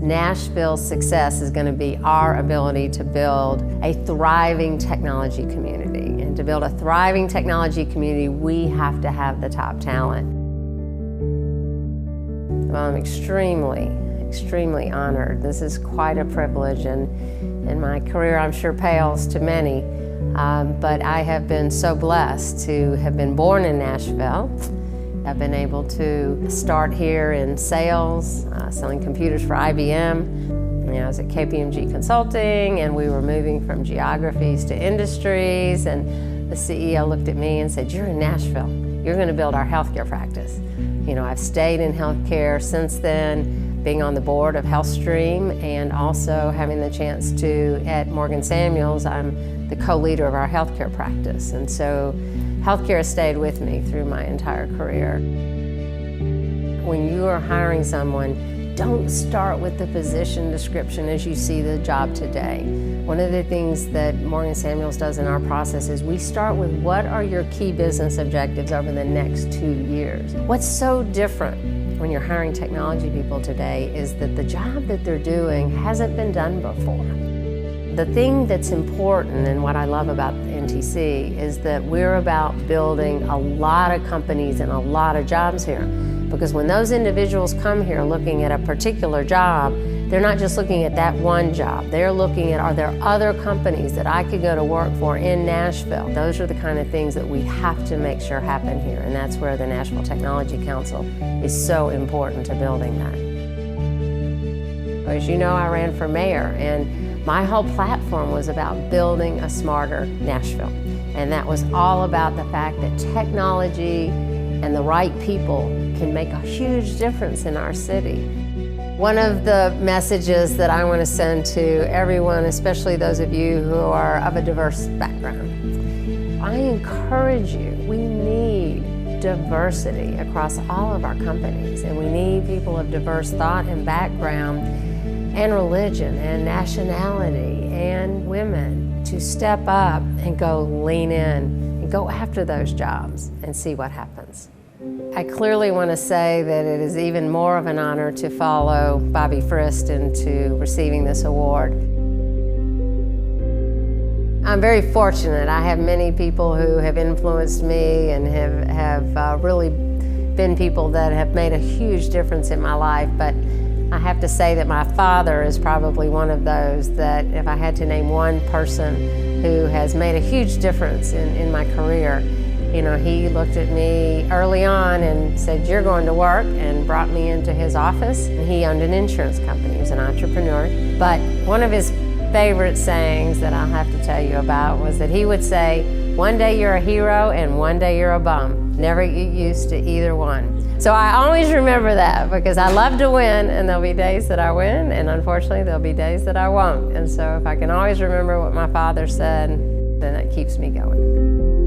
Nashville's success is going to be our ability to build a thriving technology community. And to build a thriving technology community, we have to have the top talent. Well, I'm extremely honored. This is quite a privilege, and in my career I'm sure pales to many, but I have been so blessed to have been born in Nashville. I've been able to start here in sales, selling computers for IBM. I was at KPMG Consulting, and we were moving from geographies to industries, and the CEO looked at me and said, "You're in Nashville. You're going to build our healthcare practice." I've stayed in healthcare since then, being on the board of HealthStream and also having the chance to, at Morgan Samuels, I'm the co-leader of our healthcare practice. And so healthcare has stayed with me through my entire career. When you are hiring someone, don't start with the position description as you see the job today. One of the things that Morgan Samuels does in our process is we start with what are your key business objectives over the next 2 years. What's so different when you're hiring technology people today is that the job that they're doing hasn't been done before. The thing that's important and what I love about NTC is that we're about building a lot of companies and a lot of jobs here. Because when those individuals come here looking at a particular job, they're not just looking at that one job. They're looking at, are there other companies that I could go to work for in Nashville? Those are the kind of things that we have to make sure happen here, and that's where the Nashville Technology Council is so important to building that. As you know, I ran for mayor, and my whole platform was about building a smarter Nashville. And that was all about the fact that technology and the right people can make a huge difference in our city. One of the messages that I want to send to everyone, especially those of you who are of a diverse background, I encourage you, we need diversity across all of our companies, and we need people of diverse thought and background and religion and nationality and women to step up and go lean in and go after those jobs and see what happens. I clearly want to say that it is even more of an honor to follow Bobby Frist into receiving this award. I'm very fortunate. I have many people who have influenced me and have really been people that have made a huge difference in my life, but I have to say that my father is probably one of those that if I had to name one person who has made a huge difference in my career, he looked at me early on and said, "You're going to work," and brought me into his office. And he owned an insurance company. He was an entrepreneur. But one of his favorite sayings that I'll have to tell you about was that he would say, "One day you're a hero and one day you're a bum. Never get used to either one." So I always remember that because I love to win, and there'll be days that I win, and unfortunately there'll be days that I won't. And so if I can always remember what my father said, then that keeps me going.